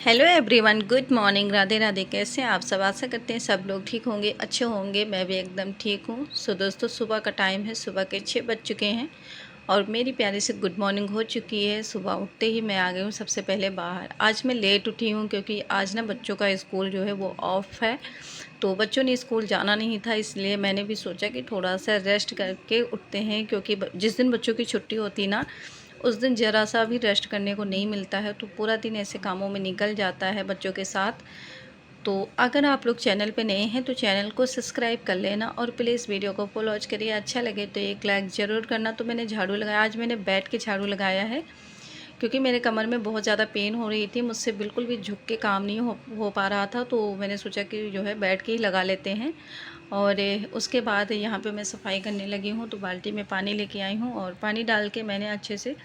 Hello everyone, good morning. Radhe Radhe. कैसे हैं आप सब? आशा करते हैं सब लोग ठीक होंगे, अच्छे होंगे। मैं भी एकदम ठीक हूँ। सो दोस्तों, सुबह का टाइम है, सुबह के 6 बज चुके हैं और मेरी प्यारी सी गुड मॉर्निंग हो चुकी है। सुबह उठते ही मैं आ गई हूँ सबसे पहले बाहर। आज मैं लेट उठी हूँ क्योंकि आज ना बच्चों का स्कूल जो है वो ऑफ है, तो बच्चों ने स्कूल जाना नहीं था, इसलिए मैंने भी सोचा कि थोड़ा सा रेस्ट करके उठते हैं, क्योंकि जिस दिन बच्चों की छुट्टी होती ना उस दिन ज़रा सा भी रेस्ट करने को नहीं मिलता है, तो पूरा दिन ऐसे कामों में निकल जाता है बच्चों के साथ। तो अगर आप लोग चैनल पे नए हैं तो चैनल को सब्सक्राइब कर लेना और प्लीज़ वीडियो को फुल वॉच करिए। अच्छा लगे तो एक लाइक ज़रूर करना। तो मैंने झाड़ू लगाया, आज मैंने बैठ के झाड़ू लगाया है क्योंकि मेरे कमर में बहुत ज़्यादा पेन हो रही थी, मुझसे बिल्कुल भी झुक के काम नहीं हो पा रहा था, तो मैंने सोचा कि जो है बैठ के ही लगा लेते हैं। और उसके बाद यहाँ पे मैं सफाई करने लगी हूँ, तो बाल्टी में पानी लेके आई हूँ और पानी डाल के मैंने अच्छे से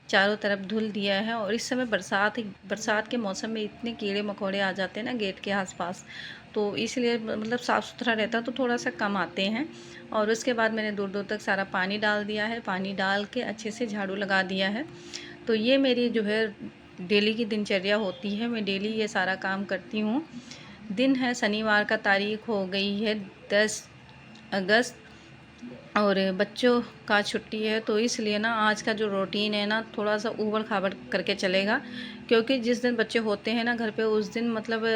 चारों तरफ धुल दिया है। और इस समय बरसात के मौसम में इतने कीड़े मकोड़े आ जाते हैं ना गेट के आसपास, तो इसलिए मतलब साफ़ सुथरा रहता तो थोड़ा सा कम आते हैं। और उसके बाद मैंने दूर दूर तक सारा पानी डाल दिया है, पानी डाल के अच्छे से झाड़ू लगा दिया है। तो ये मेरी जो है डेली की दिनचर्या होती है, मैं डेली ये सारा काम करती हूँ। दिन है शनिवार का, तारीख हो गई है 10 अगस्त और बच्चों का छुट्टी है, तो इसलिए ना आज का जो रूटीन है ना थोड़ा सा ऊबड़ खाबड़ करके चलेगा, क्योंकि जिस दिन बच्चे होते हैं ना घर पे उस दिन मतलब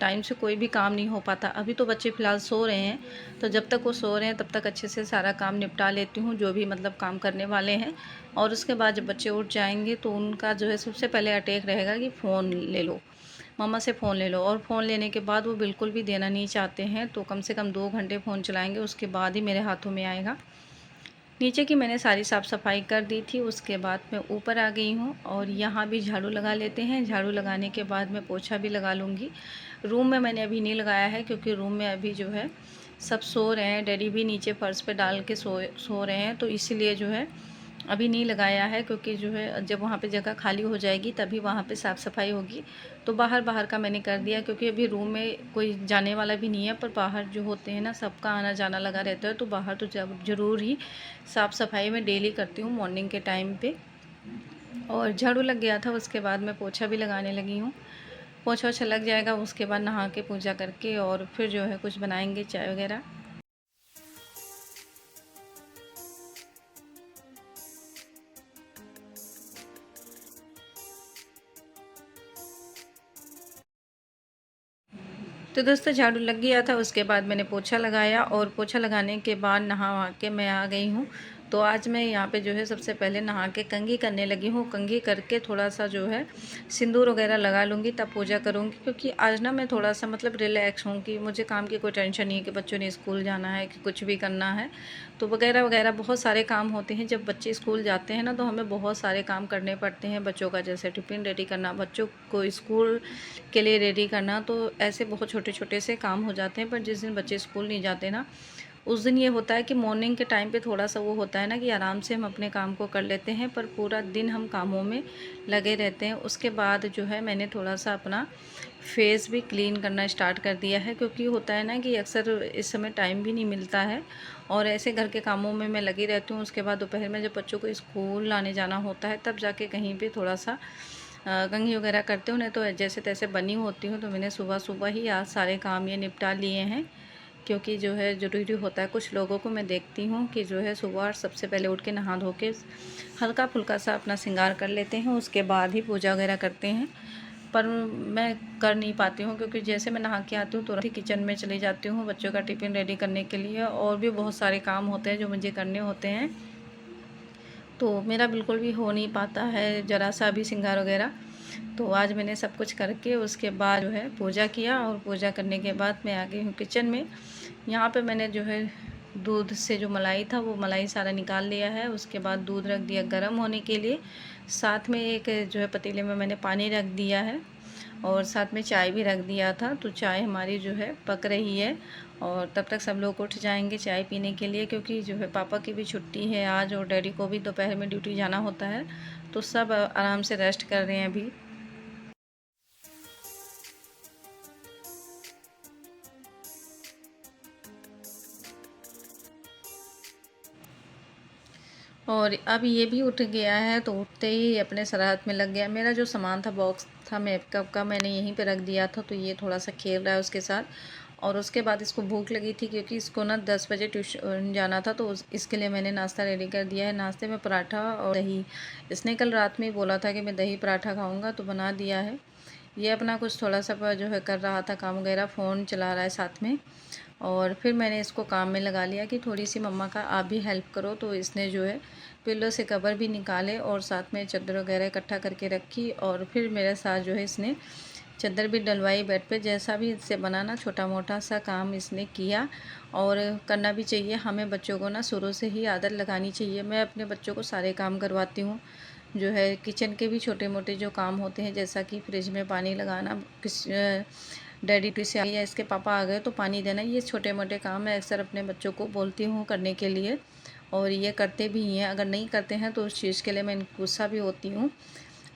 टाइम से कोई भी काम नहीं हो पाता। अभी तो बच्चे फ़िलहाल सो रहे हैं, तो जब तक वो सो रहे हैं तब तक अच्छे से सारा काम निपटा लेती हूँ जो भी मतलब काम करने वाले हैं। और उसके बाद जब बच्चे उठ जाएंगे तो उनका जो है सबसे पहले अटैक रहेगा कि फ़ोन ले लो, मम्मा से फ़ोन ले लो। और फ़ोन लेने के बाद वो बिल्कुल भी देना नहीं चाहते हैं, तो कम से कम 2 घंटे फ़ोन चलाएंगे, उसके बाद ही मेरे हाथों में आएगा। नीचे की मैंने सारी साफ़ सफाई कर दी थी, उसके बाद मैं ऊपर आ गई हूँ और यहाँ भी झाड़ू लगा लेते हैं। झाड़ू लगाने के बाद मैं पोछा भी लगा लूँगी। रूम में मैंने अभी नहीं लगाया है क्योंकि रूम में अभी जो है सब सो रहे हैं, डैडी भी नीचे फर्श पे डाल के सो रहे हैं, तो इसीलिए जो है अभी नहीं लगाया है। क्योंकि जो है जब वहाँ पे जगह खाली हो जाएगी तभी वहाँ पे साफ़ सफाई होगी। तो बाहर बाहर का मैंने कर दिया क्योंकि अभी रूम में कोई जाने वाला भी नहीं है, पर बाहर जो होते हैं ना सबका आना जाना लगा रहता है, तो बाहर तो ज़रूर ही साफ़ सफाई मैं डेली करती हूँ मॉर्निंग के टाइम पे। और झाड़ू लग गया था, उसके बाद मैं पोछा भी लगाने लगी हूँ। पोछा ओछा लग जाएगा, उसके बाद नहा के पूजा करके और फिर जो है कुछ बनाएंगे चाय वगैरह। तो दोस्तों झाड़ू लग गया था, उसके बाद मैंने पोछा लगाया और पोछा लगाने के बाद नहा वहा के मैं आ गई हूँ। तो आज मैं यहाँ पे जो है सबसे पहले नहा के कंघी करने लगी हूँ। कंघी करके थोड़ा सा जो है सिंदूर वगैरह लगा लूँगी, तब पूजा करूँगी। क्योंकि आज ना मैं थोड़ा सा मतलब रिलैक्स हूँ कि मुझे काम की कोई टेंशन नहीं है कि बच्चों ने स्कूल जाना है कि कुछ भी करना है, तो वगैरह वगैरह बहुत सारे काम होते हैं। जब बच्चे स्कूल जाते हैं ना तो हमें बहुत सारे काम करने पड़ते हैं बच्चों का, जैसे टिफ़िन रेडी करना, बच्चों को स्कूल के लिए रेडी करना, तो ऐसे बहुत छोटे छोटे से काम हो जाते हैं। पर जिस दिन बच्चे स्कूल नहीं जाते ना उस दिन ये होता है कि मॉर्निंग के टाइम पे थोड़ा सा वो होता है ना कि आराम से हम अपने काम को कर लेते हैं, पर पूरा दिन हम कामों में लगे रहते हैं। उसके बाद जो है मैंने थोड़ा सा अपना फेस भी क्लीन करना स्टार्ट कर दिया है, क्योंकि होता है ना कि अक्सर इस समय टाइम भी नहीं मिलता है और ऐसे घर के कामों में मैं लगी रहती हूँ। उसके बाद दोपहर में जब बच्चों को स्कूल लाने जाना होता है तब जाके कहीं पे थोड़ा सा कंघी वगैरह करते हो, नहीं तो जैसे तैसे बनी होती हूँ। तो मैंने सुबह सुबह ही आज सारे काम ये निपटा लिए हैं, क्योंकि जो है ज़रूरी होता है। कुछ लोगों को मैं देखती हूँ कि जो है सुबह सबसे पहले उठ के नहा धो के हल्का फुल्का सा अपना श्रृंगार कर लेते हैं, उसके बाद ही पूजा वगैरह करते हैं। पर मैं कर नहीं पाती हूँ क्योंकि जैसे मैं नहा के आती हूँ तुरंत ही किचन में चली जाती हूँ बच्चों का टिफ़िन रेडी करने के लिए, और भी बहुत सारे काम होते हैं जो मुझे करने होते हैं, तो मेरा बिल्कुल भी हो नहीं पाता है ज़रा सा भी श्रृंगार वगैरह। तो आज मैंने सब कुछ करके उसके बाद जो है पूजा किया, और पूजा करने के बाद मैं आ गई हूँ किचन में। यहाँ पे मैंने जो है दूध से जो मलाई था वो मलाई सारा निकाल लिया है। उसके बाद दूध रख दिया गर्म होने के लिए, साथ में एक जो है पतीले में मैंने पानी रख दिया है और साथ में चाय भी रख दिया था। तो चाय हमारी जो है पक रही है और तब तक सब लोग उठ जाएंगे चाय पीने के लिए, क्योंकि जो है पापा की भी छुट्टी है आज और डैडी को भी दोपहर में ड्यूटी जाना होता है, तो सब आराम से रेस्ट कर रहे हैं अभी। और अब ये भी उठ गया है, तो उठते ही अपने सराहत में लग गया। मेरा जो सामान था बॉक्स था मेकअप का, मैंने यहीं पे रख दिया था, तो ये थोड़ा सा खेल रहा है उसके साथ। और उसके बाद इसको भूख लगी थी क्योंकि इसको ना 10 बजे ट्यूशन जाना था, तो इसके लिए मैंने नाश्ता रेडी कर दिया है। नाश्ते में पराठा और दही। इसने कल रात में ही बोला था कि मैं दही पराठा खाऊँगा, तो बना दिया है। ये अपना कुछ थोड़ा सा जो है कर रहा था काम वगैरह, फ़ोन चला रहा है साथ में। और फिर मैंने इसको काम में लगा लिया कि थोड़ी सी मम्मा का आप भी हेल्प करो, तो इसने जो है पिल्लो से कवर भी निकाले और साथ में चादर वगैरह इकट्ठा करके रखी। और फिर मेरे साथ जो है इसने चादर भी डलवाई बेड पे। जैसा भी इससे बनाना छोटा मोटा सा काम इसने किया, और करना भी चाहिए। हमें बच्चों को ना शुरू से ही आदत लगानी चाहिए। मैं अपने बच्चों को सारे काम करवाती हूँ, जो है किचन के भी छोटे मोटे जो काम होते हैं, जैसा कि फ्रिज में पानी लगाना, डैडी टी से या इसके पापा आ गए तो पानी देना, ये छोटे मोटे काम मैं अक्सर अपने बच्चों को बोलती हूँ करने के लिए, और ये करते भी हैं। अगर नहीं करते हैं तो उस चीज़ के लिए मैं गुस्सा भी होती हूँ।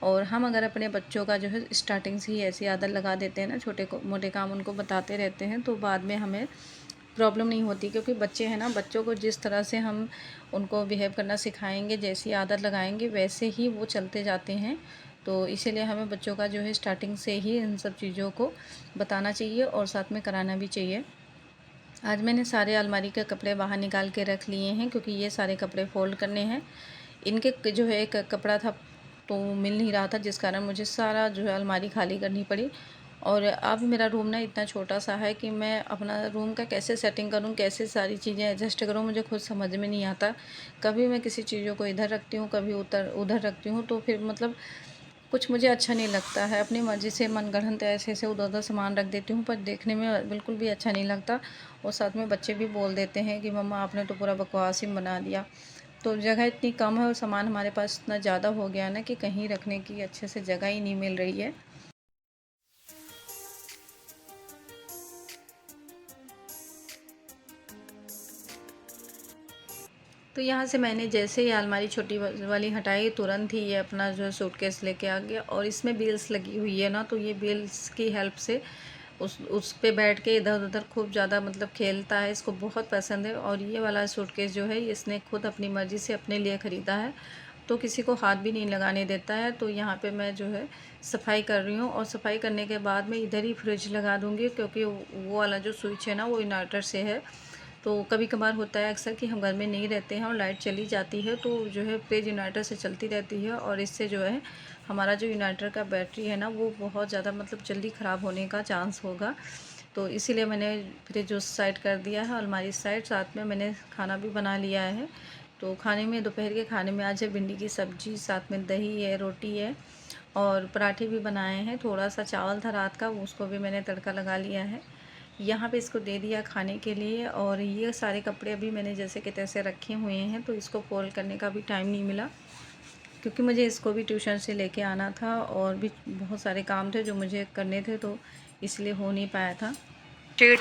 और हम अगर अपने बच्चों का जो है स्टार्टिंग से ही ऐसी आदत लगा देते हैं ना, छोटे मोटे काम उनको बताते रहते हैं, तो बाद में हमें प्रॉब्लम नहीं होती। क्योंकि बच्चे हैं ना, बच्चों को जिस तरह से हम उनको बिहेव करना सिखाएंगे, जैसी आदत लगाएंगे, वैसे ही वो चलते जाते हैं। तो इसीलिए हमें बच्चों का जो है स्टार्टिंग से ही इन सब चीज़ों को बताना चाहिए और साथ में कराना भी चाहिए। आज मैंने सारे अलमारी के कपड़े बाहर निकाल के रख लिए हैं, क्योंकि ये सारे कपड़े फ़ोल्ड करने हैं। इनके जो है एक कपड़ा था तो मिल नहीं रहा था, जिस कारण मुझे सारा जो है अलमारी खाली करनी पड़ी। और अब मेरा रूम ना इतना छोटा सा है कि मैं अपना रूम का कैसे सेटिंग करूं, कैसे सारी चीज़ें एडजस्ट करूं, मुझे खुद समझ में नहीं आता। कभी मैं किसी चीज़ों को इधर रखती हूं, कभी उधर रखती हूं, तो फिर मतलब कुछ मुझे अच्छा नहीं लगता है। अपनी मर्ज़ी से मनगढ़ंत ऐसे ऐसे उधर उधर सामान रख देती हूँ, पर देखने में बिल्कुल भी अच्छा नहीं लगता। और साथ में बच्चे भी बोल देते हैं कि मम्मा आपने तो पूरा बकवास ही बना दिया। तो जगह इतनी कम है और सामान हमारे पास इतना ज़्यादा हो गया ना कि कहीं रखने की अच्छे से जगह ही नहीं मिल रही है। तो यहाँ से मैंने जैसे ही अलमारी छोटी वाली हटाई, तुरंत ही ये अपना जो है सूटकेस लेके आ गया। और इसमें बेल्स लगी हुई है ना, तो ये बेल्स की हेल्प से उस पे बैठ के इधर उधर खूब ज़्यादा मतलब खेलता है, इसको बहुत पसंद है। और ये वाला सूटकेस जो है इसने खुद अपनी मर्ज़ी से अपने लिए ख़रीदा है, तो किसी को हाथ भी नहीं लगाने देता है। तो यहाँ पे मैं जो है सफाई कर रही हूँ, और सफाई करने के बाद मैं इधर ही फ्रिज लगा दूँगी, क्योंकि वो वाला जो स्विच है ना वो इन्वर्टर से है। तो कभी कभार होता है अक्सर कि हम घर में नहीं रहते हैं और लाइट चली जाती है, तो जो है फ्रिज इन्वर्टर से चलती रहती है, और इससे जो है हमारा जो इन्वर्टर का बैटरी है ना वो बहुत ज़्यादा मतलब जल्दी ख़राब होने का चांस होगा। तो इसीलिए मैंने फ्रिज उस साइड कर दिया है, अलमारी साइड। साथ में मैंने खाना भी बना लिया है। तो खाने में, दोपहर के खाने में आज है भिंडी की सब्ज़ी, साथ में दही है, रोटी है, और पराठे भी बनाए हैं। थोड़ा सा चावल था रात का, उसको भी मैंने तड़का लगा लिया है। यहाँ पे इसको दे दिया खाने के लिए। और ये सारे कपड़े अभी मैंने जैसे कि तैसे रखे हुए हैं, तो इसको फोल्ड करने का भी टाइम नहीं मिला, क्योंकि मुझे इसको भी ट्यूशन से लेके आना था और भी बहुत सारे काम थे जो मुझे करने थे, तो इसलिए हो नहीं पाया था। शीट,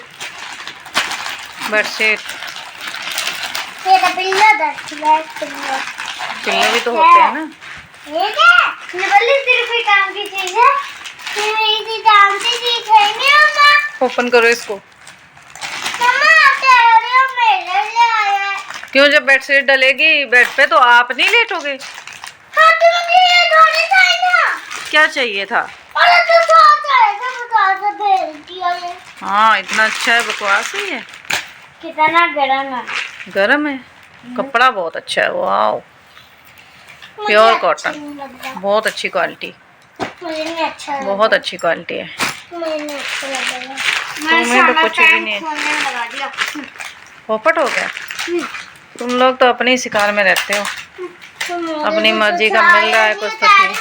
बेडशीट, पिल्लो भी तो होते हैं ना। ये काम की चीज़ है, काम की चीज़ है। ओपन करो इसको। क्यों, जब बेडशीट डलेगी बेड पे तो आप नहीं लेटोगे? हाँ, तो क्या चाहिए था? हाँ, इतना अच्छा है, बकवास ही है। कितना गरम है। गरम है, कपड़ा बहुत अच्छा है। वाह, प्योर कॉटन, बहुत अच्छी क्वालिटी, बहुत अच्छी क्वालिटी है। तुम्हें तो कुछ भी नहीं, पोपट हो गया। तुम लोग तो अपने ही शिकार में रहते हो, अपनी मर्जी का मिल रहा है कुछ तो ठीक।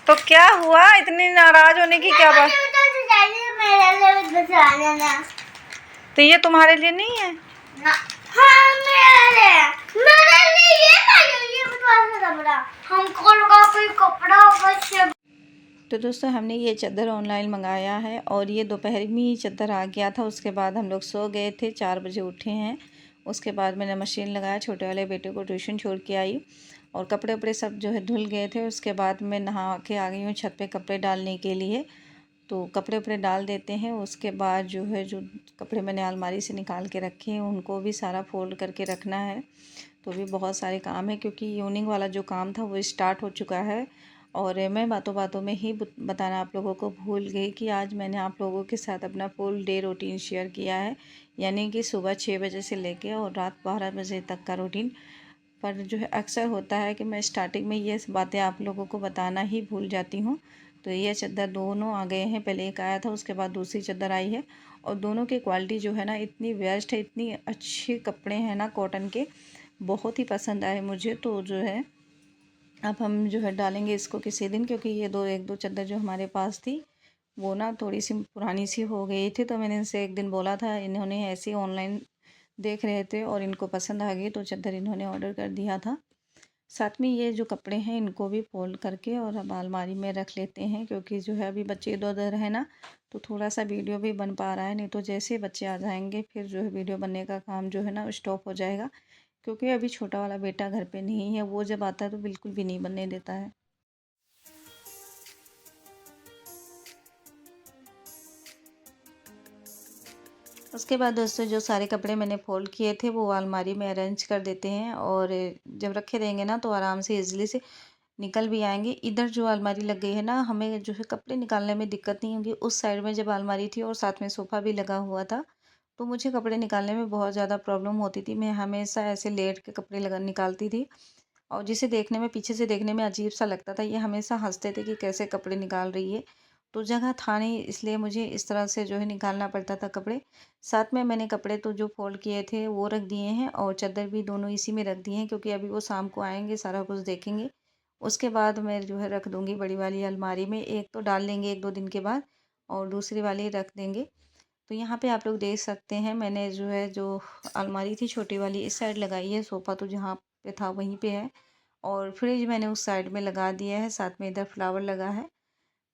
तो क्या हुआ, इतनी नाराज होने की क्या बात? तो ये तुम्हारे लिए नहीं है? तो दोस्तों हमने ये चादर ऑनलाइन मंगाया है, और ये दोपहर में ही चादर आ गया था। उसके बाद हम लोग सो गए थे, 4 बजे उठे हैं। उसके बाद मैंने मशीन लगाया, छोटे वाले बेटे को ट्यूशन छोड़ के आई, और कपड़े वपड़े सब जो है धुल गए थे। उसके बाद मैं नहा के आ गई हूँ छत पे कपड़े डालने के लिए। तो कपड़े वपड़े डाल देते हैं। उसके बाद जो है जो कपड़े मैंने अलमारी से निकाल के रखे हैं उनको भी सारा फोल्ड करके रखना है। तो भी बहुत सारे काम है, क्योंकि इवनिंग वाला जो काम था वो स्टार्ट हो चुका है। और मैं बातों बातों में ही बताना आप लोगों को भूल गई कि आज मैंने आप लोगों के साथ अपना फुल डे रूटीन शेयर किया है, यानी कि सुबह 6 बजे से लेके और रात 12 बजे तक का रूटीन। पर जो है अक्सर होता है कि मैं स्टार्टिंग में ये बातें आप लोगों को बताना ही भूल जाती हूँ। तो ये चादर दोनों आ गए हैं, पहले एक आया था उसके बाद दूसरी चादर आई है, और दोनों की क्वालिटी जो है ना इतनी बेस्ट है, इतनी अच्छे कपड़े हैं ना कॉटन के, बहुत ही पसंद आए मुझे। तो जो है अब हम जो है डालेंगे इसको किसी दिन, क्योंकि ये एक दो चादर जो हमारे पास थी वो ना थोड़ी सी पुरानी सी हो गई थी। तो मैंने इनसे एक दिन बोला था, इन्होंने ऐसे ही ऑनलाइन देख रहे थे और इनको पसंद आ गई, तो चादर इन्होंने ऑर्डर कर दिया था। साथ में ये जो कपड़े हैं इनको भी फोल्ड करके और अब अलमारी में रख लेते हैं, क्योंकि जो है अभी बच्चे इधर उधर है ना, तो थोड़ा सा वीडियो भी बन पा रहा है। नहीं तो जैसे बच्चे आ जाएंगे फिर जो है वीडियो बनने का काम जो है ना स्टॉप हो जाएगा, क्योंकि अभी छोटा वाला बेटा घर पे नहीं है, वो जब आता है तो बिल्कुल भी नहीं बनने देता है। उसके बाद दोस्तों जो सारे कपड़े मैंने फ़ोल्ड किए थे वो अलमारी में अरेंज कर देते हैं, और जब रखे रहेंगे ना तो आराम से ईज़िली से निकल भी आएँगे। इधर जो अलमारी लग गई है ना, हमें जो है कपड़े निकालने में दिक्कत नहीं होगी। उस साइड में जब अलमारी थी और साथ में सोफ़ा भी लगा हुआ था, तो मुझे कपड़े निकालने में बहुत ज़्यादा प्रॉब्लम होती थी। मैं हमेशा ऐसे लेट के कपड़े लगा निकालती थी, और जिसे देखने में पीछे से देखने में अजीब-सा लगता था। ये हमेशा हँसते थे कि कैसे कपड़े निकाल रही है। तो जगह था नहीं, इसलिए मुझे इस तरह से जो है निकालना पड़ता था कपड़े। साथ में मैंने कपड़े तो जो फ़ोल्ड किए थे वो रख दिए हैं, और चादर भी दोनों इसी में रख दिए हैं, क्योंकि अभी वो शाम को आएँगे, सारा कुछ देखेंगे। उसके बाद मैं जो है रख दूँगी बड़ी वाली अलमारी में। एक तो डाल लेंगे 1-2 दिन के बाद, और दूसरी वाली रख देंगे। तो यहाँ पे आप लोग देख सकते हैं मैंने जो है जो अलमारी थी छोटी वाली इस साइड लगाई है, सोफ़ा तो जहाँ पे था वहीं पे है, और फ्रिज मैंने उस साइड में लगा दिया है, साथ में इधर फ्लावर लगा है।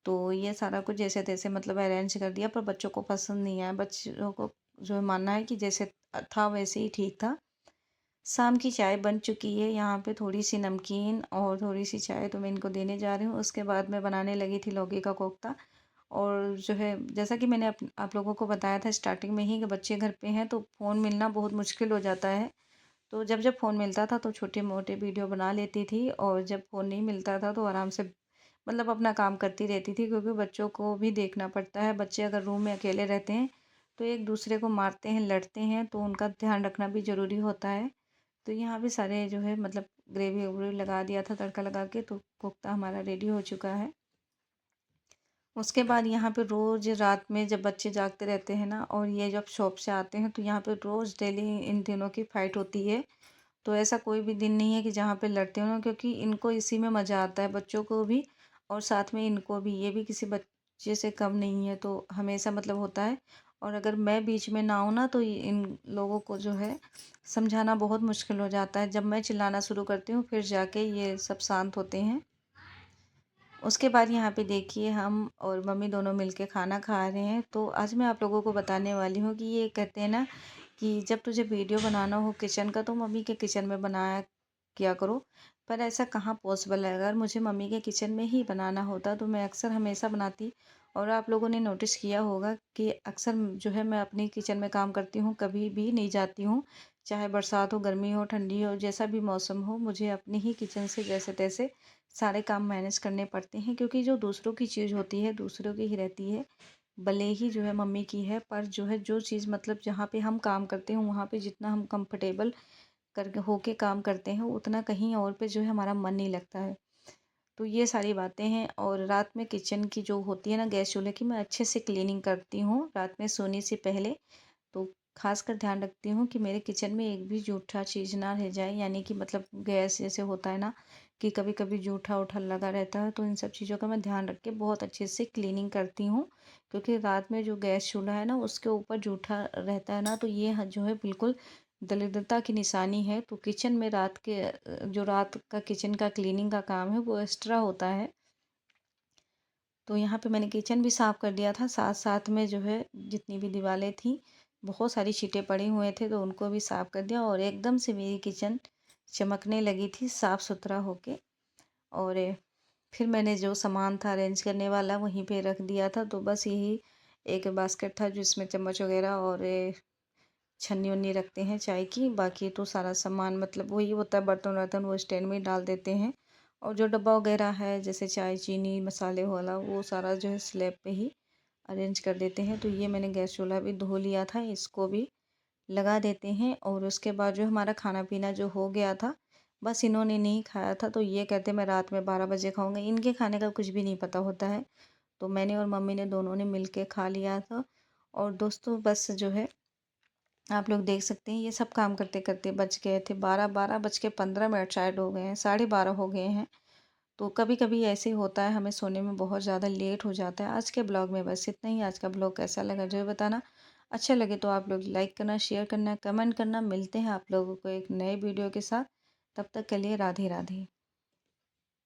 तो ये सारा कुछ जैसे तैसे मतलब अरेंज कर दिया, पर बच्चों को पसंद नहीं आया। बच्चों को जो है मानना है कि जैसे था वैसे ही ठीक था। शाम की चाय बन चुकी है, यहाँ पे थोड़ी सी नमकीन और थोड़ी सी चाय तो मैं इनको देने जा रही हूँ। उसके बाद मैं बनाने लगी थी लौकी का कोफ्ता, और जो है जैसा कि मैंने आप लोगों को बताया था स्टार्टिंग में ही कि बच्चे घर पे हैं तो फ़ोन मिलना बहुत मुश्किल हो जाता है। तो जब फ़ोन मिलता था तो छोटे-मोटे वीडियो बना लेती थी, और जब फ़ोन नहीं मिलता था तो आराम से मतलब अपना काम करती रहती थी, क्योंकि बच्चों को भी देखना पड़ता है। बच्चे अगर रूम में अकेले रहते हैं तो एक दूसरे को मारते हैं, लड़ते हैं, तो उनका ध्यान रखना भी ज़रूरी होता है। तो यहाँ पे सारे जो है मतलब ग्रेवी वगैरह लगा दिया था तड़का लगा के, तो कोफ्ता हमारा रेडी हो चुका है। उसके बाद यहाँ पे रोज़ रात में जब बच्चे जागते रहते हैं ना, और ये जब शॉप से आते हैं, तो यहाँ पे रोज़ डेली इन तीनों की फ़ाइट होती है। तो ऐसा कोई भी दिन नहीं है कि जहाँ पे लड़ते हों, क्योंकि इनको इसी में मज़ा आता है, बच्चों को भी और साथ में इनको भी। ये भी किसी बच्चे से कम नहीं है, तो हमेशा मतलब होता है। और अगर मैं बीच में ना हूँ ना, तो इन लोगों को जो है समझाना बहुत मुश्किल हो जाता है। जब मैं चिल्लाना शुरू करती हूँ फिर जाके ये सब शांत होते हैं। उसके बाद यहाँ पे देखिए हम और मम्मी दोनों मिलके खाना खा रहे हैं। तो आज मैं आप लोगों को बताने वाली हूँ कि ये कहते हैं ना कि जब तुझे वीडियो बनाना हो किचन का तो मम्मी के किचन में बनाया किया करो। पर ऐसा कहाँ पॉसिबल है, अगर मुझे मम्मी के किचन में ही बनाना होता तो मैं अक्सर हमेशा बनाती। और आप लोगों ने नोटिस किया होगा कि अक्सर जो है मैं अपनी किचन में काम करती हूँ, कभी भी नहीं जाती हूँ। चाहे बरसात हो, गर्मी हो, ठंडी हो, जैसा भी मौसम हो, मुझे अपनी ही किचन से जैसे तैसे सारे काम मैनेज करने पड़ते हैं, क्योंकि जो दूसरों की चीज़ होती है दूसरों की ही रहती है। भले ही जो है मम्मी की है, पर जो है जो चीज़ मतलब जहाँ पे हम काम करते हैं वहाँ पे जितना हम कंफर्टेबल कर होके काम करते हैं उतना कहीं और पे जो है हमारा मन नहीं लगता है। तो ये सारी बातें हैं। और रात में किचन की जो होती है ना गैस चूल्हे की, मैं अच्छे से क्लीनिंग करती हूँ रात में सोने से पहले। तो खासकर ध्यान रखती हूँ कि मेरे किचन में एक भी जूठा चीज़ ना रह जाए, यानी कि मतलब गैस जैसे होता है ना कि कभी कभी जूठा उठा लगा रहता है, तो इन सब चीज़ों का मैं ध्यान रख के बहुत अच्छे से क्लीनिंग करती हूँ। क्योंकि रात में जो गैस चूल्हा है ना उसके ऊपर जूठा रहता है ना, तो ये जो है बिल्कुल दरिद्रता की निशानी है। तो किचन में रात के जो रात का किचन का क्लीनिंग का काम है वो एक्स्ट्रा होता है। तो यहाँ पे मैंने किचन भी साफ़ कर दिया था, साथ साथ में जो है जितनी भी दीवारें थी बहुत सारी छींटे पड़े हुए थे तो उनको भी साफ़ कर दिया, और एकदम से मेरी किचन चमकने लगी थी साफ़ सुथरा होके। और फिर मैंने जो सामान था अरेंज करने वाला वहीं पे रख दिया था। तो बस यही एक बास्केट था जिसमें चम्मच वगैरह और छन्नी वन्नी रखते हैं चाय की। बाकी तो सारा सामान मतलब वही होता है, बर्तन वर्तन वो स्टैंड में ही डाल देते हैं। और जो डब्बा वगैरह है जैसे चाय चीनी मसाले वाला वो सारा जो है स्लैब पे ही अरेंज कर देते हैं। तो ये मैंने गैस चूल्हा भी धो लिया था, इसको भी लगा देते हैं। और उसके बाद जो हमारा खाना पीना जो हो गया था, बस इन्होंने नहीं खाया था तो ये कहते मैं रात में 12 बजे खाऊंगा। इनके खाने का कुछ भी नहीं पता होता है, तो मैंने और मम्मी ने दोनों ने मिल के खा लिया था। और दोस्तों बस जो है आप लोग देख सकते हैं ये सब काम करते करते बज गए थे 12 बज के 15 मिनट शायद हो गए हैं, 12:30 हो गए हैं। तो कभी कभी ऐसे होता है, हमें सोने में बहुत ज़्यादा लेट हो जाता है। आज के ब्लॉग में बस इतना ही। आज का ब्लॉग कैसा लगा जो है बताना। अच्छा लगे तो आप लोग लाइक करना, शेयर करना, कमेंट करना। मिलते हैं आप लोगों को एक नए वीडियो के साथ। तब तक के लिए राधे राधे।